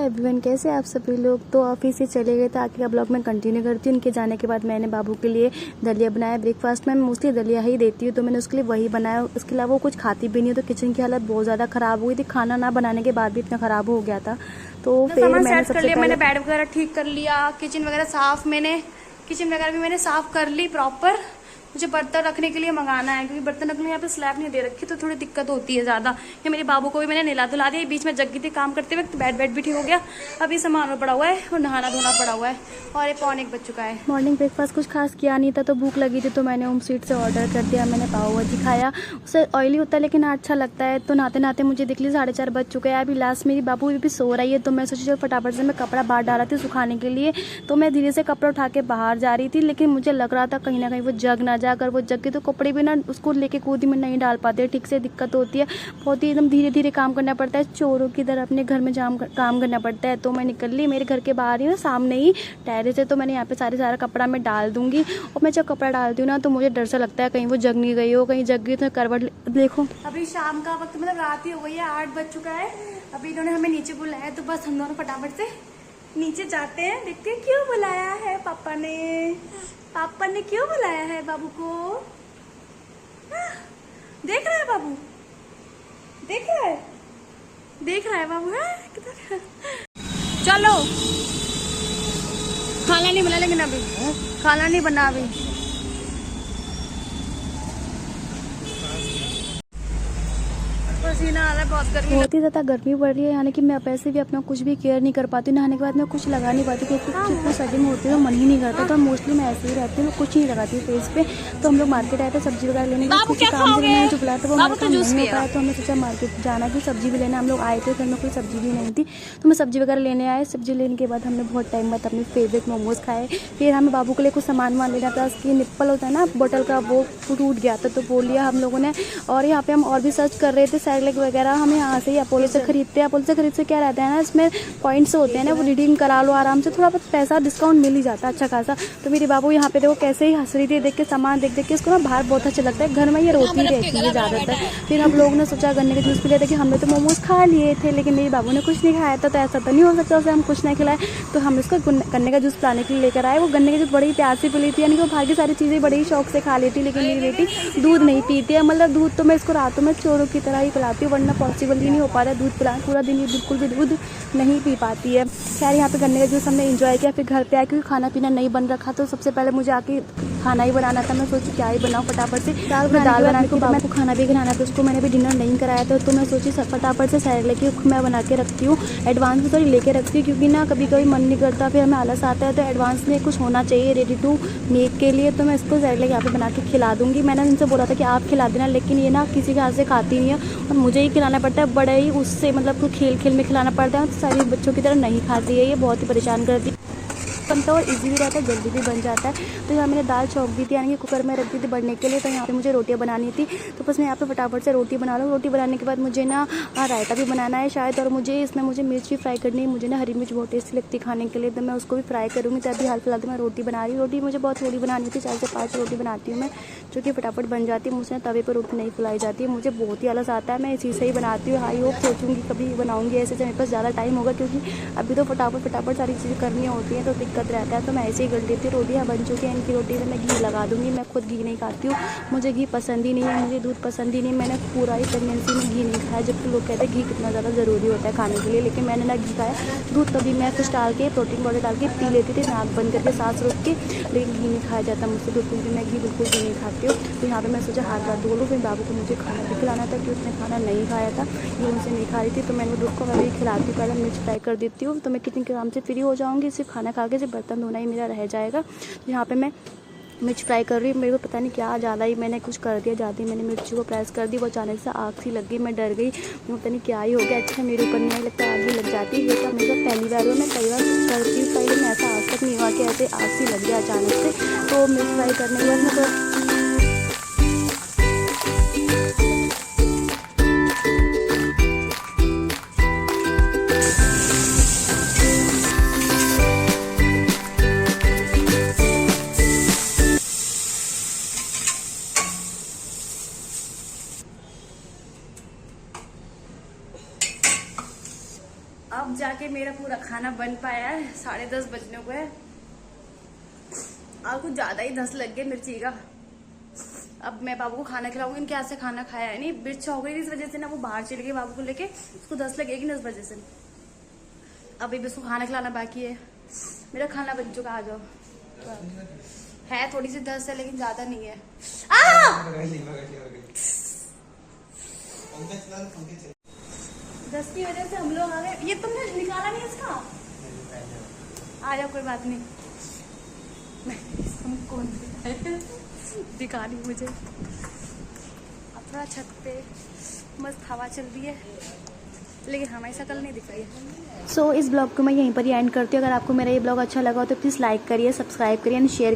Everyone, कैसे आप सभी लोग। तो ऑफिस से चले गए थे, आगे का ब्लॉग मैं कंटिन्यू करती हूँ। उनके जाने के बाद मैंने बाबू के लिए दलिया बनाया। ब्रेकफास्ट में मैं मोस्टली दलिया ही देती हूँ, तो मैंने उसके लिए वही बनाया। उसके अलावा वो कुछ खाती भी नहीं, तो किचन की हालत बहुत ज़्यादा ख़राब हो गई थी। खाना ना बनाने के बाद भी इतना ख़राब हो गया था। तो फिर मैंने सबसे पहले मैंने बेड वगैरह ठीक कर लिया, किचन वगैरह साफ, किचन वगैरह भी मैंने साफ कर ली प्रॉपर। मुझे बर्तन रखने के लिए मंगाना है, क्योंकि बर्तन रखने यहाँ पे स्लैब नहीं दे रखी, तो थोड़ी दिक्कत होती है ज़्यादा। या मेरे बाबू को भी मैंने नहला धुला दिया, बीच में जग गई थी काम करते वक्त, बेड भी ठीक हो गया। अभी सामान पड़ा हुआ है और नहाना धोना पड़ा हुआ है, और ये 1:45 बज चुका है। मॉर्निंग ब्रेकफास्ट कुछ खास किया नहीं था, तो भूख लगी थी, तो मैंने होम स्वीट से ऑर्डर कर दिया। मैंने पाव भाजी खाया। उससे ऑयली होता है लेकिन अच्छा लगता है। तो नहाते नहाते मुझे देख ली 4:30 बज चुके हैं। अभी लास्ट मेरी बाबू भी सो रही है, तो मैं सोची चलो फटाफट से मैं कपड़ा बाहर डाला थी सुखाने के लिए। तो मैं धीरे से कपड़ा उठा के बाहर जा रही थी, लेकिन मुझे लग रहा था कहीं ना कहीं वो जग ना जा। अगर वो जग के तो कपड़े भी ना उसको लेके कूदी में नहीं डाल पाते ठीक से, दिक्कत होती है। बहुत ही एकदम धीरे धीरे काम करना पड़ता है, चोरों की तरह अपने घर में काम करना पड़ता है। तो मैं निकल ली, मेरे घर के बाहर ही ना सामने ही टेरेस है, तो मैंने यहाँ पे सारा कपड़ा मैं डाल दूंगी। और मैं जब कपड़ा डालती हूँ ना, तो मुझे डर सा लगता है कहीं वो जग नहीं गई हो, कहीं जग गई तो करवट देखो। अभी शाम का वक्त, मतलब रात ही हो गई है, 8 बज चुका है। अभी इन्होंने हमें नीचे बुलाया, तो बस हम दोनों फटाफट से नीचे जाते हैं, देखते हैं क्यों बुलाया है पापा ने। पापा ने क्यों बुलाया है बाबू को? देख रहा है बाबू, देख रहा है बाबू है किधर। चलो, खाना नहीं बना, लेकिन अभी खाना नहीं बना अभी। पसीना आ रहा है, बहुत गर्मी बहुत ही ज़्यादा गर्मी पड़ रही है, यानी कि मैं वैसे भी अपना कुछ भी केयर नहीं कर पाती हूँ। नहाने के बाद मैं कुछ लगा नहीं पाती, क्योंकि जितना सर्दी होती है तो मन ही नहीं करता। तो मोस्टली मैं ऐसे ही रहती हूँ, कुछ नहीं लगाती हूँ फेस पे। तो हम लोग मार्केट आए थे सब्जी वगैरह लेने के, कुछ काम से मैंने जो बुलाया था वो हमारे काम नहीं हो पाया। तो हमने सोचा मार्केट जाना कि सब्जी भी लेना। हम लोग आए थे, घर में कोई सब्जी भी नहीं थी, तो मैं सब्जी वगैरह लेने आए। सब्जी लेने के बाद हमने बहुत टाइम बाद अपने फेवरेट मोमोज खाए। फिर हमें बाबू के लिए कुछ सामान लेना था, उसकी निप्पल होता है ना बोतल का, वो टूट गया था, तो बोल लिया हम लोगों ने। और यहाँ पे हम और भी सर्च कर रहे थे, सैरेलैक वगैरह हम यहाँ से ही अपोलो से खरीदते हैं। अपोलो से खरीद से क्या रहता है ना, इसमें पॉइंट्स होते हैं ना, वो रिडीम करा लो आराम से, थोड़ा बहुत पैसा डिस्काउंट मिल ही जाता है अच्छा खासा। तो मेरे बाबू यहाँ पे देखो कैसे ही हंस रही थी, देख के सामान देख के। इसको ना बाहर बहुत अच्छा लगता है, घर में ये रोती रहती है ज़्यादातर। फिर हम लोग ने सोचा गन्ने का जूस पी लेते, कि हमने तो मोमोज खा लिए थे, लेकिन मेरे बाबू ने कुछ नहीं खाया था। तो ऐसा तो नहीं हो सकता उसे हम कुछ नहीं खिलाए। तो हम इसको गन्ने का जूस पिलाने के लिए लेकर आए। वो गन्ने का जूस बड़ी प्यार से पी ली थी, यानी कि वो बाकी सारी चीज़ें बड़ी ही शौक से खा लेती, लेकिन मेरी बेटी दूध नहीं पीती है। मतलब दूध तो मैं इसको रातों में चोरों की तरह ही पिलाती हूँ, वरना पॉसिबल ही नहीं हो पा रहा है दूध पिलाना। पूरा दिन ये बिल्कुल भी दूध नहीं पी पाती है। खैर यहाँ पे गन्ने का जूस हमने एंजॉय किया। फिर घर पे आया, क्योंकि खाना पीना नहीं बन रखा, तो सबसे पहले मुझे आके खाना ही बनाना था। मैं सोची क्या ही बनाऊँ फटाफट से। दाल बनाने के बाद खाना भी बनाना था, उसको मैंने भी डिनर नहीं कराया था। तो मैं सोची फटाफट से सैरेलैक मैं बना के रखती हूँ, एडवांस में थोड़ी लेके रखती हूँ, क्योंकि ना कभी कभी मन नहीं करता, फिर हमें आलस आता है। तो एडवांस में कुछ होना चाहिए रेडी टू मेक के लिए। तो मैं इसको सैरेलैक यहाँ पे बना के खिला दूँगी। मैंने उनसे बोला था कि आप खिला देना, लेकिन ये ना किसी के हाथ से खाती नहीं है, और मुझे ही खिलाना पड़ता है। बड़े ही उससे मतलब खेल में खिलाना पड़ता है, तो सारी बच्चों की तरह नहीं खाती है, ये बहुत ही परेशान करती है। बनता है और इजी भी रहता है, जल्दी भी बन जाता है। तो यहाँ मैंने दाल चौंक दी थी, यानी कि कुकर में रख दी थी बढ़ने के लिए। तो यहाँ पे मुझे रोटियाँ बनानी थी, तो बस मैं यहाँ पे फटाफट से रोटी बना लूँ। रोटी बनाने के बाद मुझे ना रायता भी बनाना है शायद, और मुझे मिर्च भी फ्राई करनी है। मुझे ना हरी मिर्च बहुत टेस्टी लगती है खाने के लिए, तो मैं उसको भी फ्राई करूँगी। तो अभी हाल फिलहाल तो मैं रोटी बना रही हूँ। रोटी मुझे बहुत थोड़ी बनानी थी, 4 से 5 रोटी बनाती हूँ मैं, जो कि फटाफट बन जाती है। मुझसे तवे पर रोटी नहीं फुलाई जाती है, मुझे बहुत ही आलस आता है। मैं इसी से ही बनाती हूँ। आई होप सोचूंगी कभी बनाऊँगी ऐसे, मेरे पास ज़्यादा टाइम होगा, क्योंकि अभी तो फटाफट सारी चीज़ें करनी होती हैं, तो दिक्कत रहता है। तो मैं ऐसे ही कर देती हूँ। रोटियाँ बन चुकी हैं, इनकी रोटी में मैं घी लगा दूँगी। मैं खुद घी नहीं खाती हूँ, मुझे घी पसंद ही नहीं है, मुझे दूध पसंद ही नहीं। मैंने पूरा ही प्रेगनेंसी में घी नहीं खाया, जबकि लोग कहते हैं घी कितना ज़्यादा ज़रूरी होता है खाने के लिए, लेकिन मैंने ना घी खाया। दूध कभी मैं कुछ डाल के प्रोटीन पाउडर डाल के पी लेती थी, नाक बंद करके सांस रोक के, लेकिन घी नहीं खाया जाता मुझसे बिल्कुल भी। मैं घी बिल्कुल भी नहीं खाती हूँ। तो यहाँ पर मैं सोचा हाथ बात धो लूँ। फिर बाबू को मुझे खाना भी खिलाना था, क्योंकि उसने खाना नहीं खाया था, ये उनसे नहीं खा रही थी। तो मैंने दूध को मैं भी खिलाती हूँ, पहले मिर्च फ्राई कर देती हूँ, तो मैं कितने काम से फ्री हो जाऊँगी। सिर्फ खाना खा के सिर्फ बर्तन धोना ही मेरा रह जाएगा। तो यहाँ पे मैं मिर्च फ्राई कर रही हूँ। मेरे को पता नहीं क्या ज़्यादा ही मैंने कुछ कर दिया, ज़्यादा ही मैंने मिर्ची को प्रेस कर दी, वो अचानक से आग सी लग गई, मैं डर गई। मुझे पता नहीं क्या ही हो गया। अच्छा मेरे ऊपर नहीं लगता, आग भी लग जाती है। ये तो मेरे साथ पहली बार हुआ, मैं कई बार करती हूँ फ्राई, लेकिन ऐसा आज तक नहीं हुआ कि ऐसे आग सी लग गया अचानक से। तो मिर्च फ्राई करने के बाद मैं अब अब जाके मेरा पूरा खाना बन पाया है। 10:30 बजने को है और कुछ ज्यादा ही धस लग गया मिर्ची का। अब मैं बाबू को खाना खिलाऊंगी। इनके हाथ से खाना खाया है नहीं, मिर्चा हो गई इस वजह से ना, वो बाहर चले गए बाबू को लेके, उसको धस लगेगी ना इस वजह से। अभी भी उसको खाना खिलाना बाकी है। मेरा खाना बन चुका, आ जाओ। है थोड़ी सी धस है लेकिन ज्यादा नहीं है। धस की वजह से हम लोग आ गए। ये तुमने निकाला नहीं इसका? आ जाओ, कोई बात नहीं। कौन दिखा रही मुझे। अब थोड़ा छत पे मस्त हवा चल रही है, लेकिन हमारी शक्ल नहीं दिख रही है। सो इस ब्लॉग को मैं यहीं पर ही एंड करती हूँ। अगर आपको मेरा ये ब्लॉग अच्छा लगा हो तो प्लीज़ लाइक करिए, सब्सक्राइब करिए एंड शेयर